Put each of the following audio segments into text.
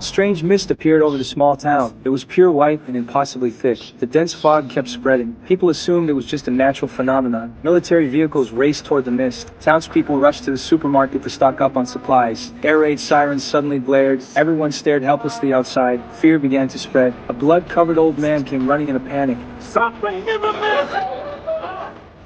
Strange mist appeared over the small town. It was pure white and impossibly thick. The dense fog kept spreading. People assumed it was just a natural phenomenon. Military vehicles raced toward the mist. Townspeople rushed to the supermarket to stock up on supplies. Air raid sirens suddenly blared. Everyone stared helplessly outside. Fear began to spread. A blood-covered old man came running in a panic. Something in the mist!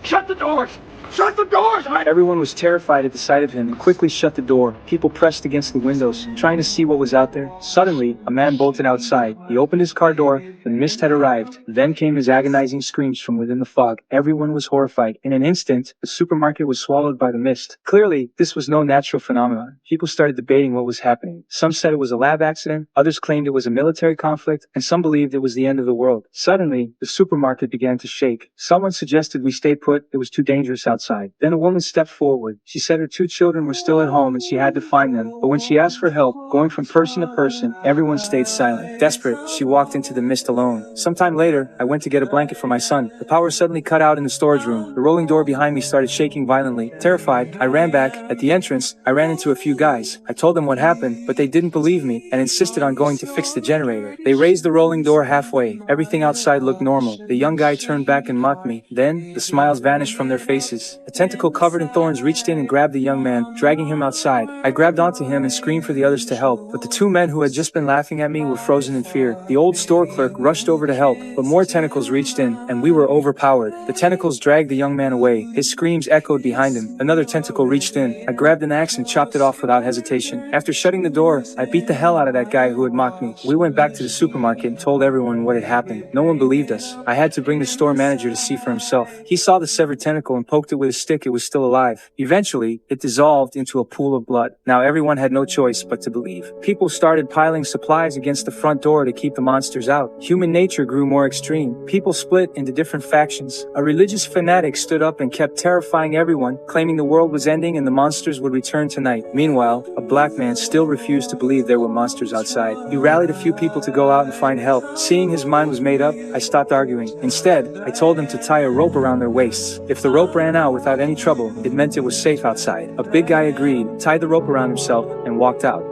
Shut the doors! Shut the doors! Everyone was terrified at the sight of him and quickly shut the door. People pressed against the windows, trying to see what was out there. Suddenly, a man bolted outside. He opened his car door. The mist had arrived. Then came his agonizing screams from within the fog. Everyone was horrified. In an instant, the supermarket was swallowed by the mist. Clearly, this was no natural phenomenon. People started debating what was happening. Some said it was a lab accident, others claimed it was a military conflict, and some believed it was the end of the world. Suddenly, the supermarket began to shake. Someone suggested we stay put. It was too dangerous outside. Then a woman stepped forward. She said her 2 children were still at home and she had to find them. But when she asked for help, going from person to person, everyone stayed silent. Desperate, she walked into the mist alone. Sometime later, I went to get a blanket for my son. The power suddenly cut out in the storage room. The rolling door behind me started shaking violently. Terrified, I ran back. At the entrance, I ran into a few guys. I told them what happened, but they didn't believe me and insisted on going to fix the generator. They raised the rolling door halfway. Everything outside looked normal. The young guy turned back and mocked me. Then, the smiles vanished from their faces. A tentacle covered in thorns reached in and grabbed the young man, dragging him outside. I grabbed onto him and screamed for the others to help, but the 2 men who had just been laughing at me were frozen in fear. The old store clerk rushed over to help, but more tentacles reached in, and we were overpowered. The tentacles dragged the young man away. His screams echoed behind him. Another tentacle reached in. I grabbed an axe and chopped it off without hesitation. After shutting the door, I beat the hell out of that guy who had mocked me. We went back to the supermarket and told everyone what had happened. No one believed us. I had to bring the store manager to see for himself. He saw the severed tentacle and poked it with a stick. It was still alive. Eventually, it dissolved into a pool of blood. Now everyone had no choice but to believe. People started piling supplies against the front door to keep the monsters out. Human nature grew more extreme. People split into different factions. A religious fanatic stood up and kept terrifying everyone, claiming the world was ending and the monsters would return tonight. Meanwhile, a black man still refused to believe there were monsters outside. He rallied a few people to go out and find help. Seeing his mind was made up, I stopped arguing. Instead, I told them to tie a rope around their waists. If the rope ran out without any trouble, it meant it was safe outside. A big guy agreed, tied the rope around himself, and walked out.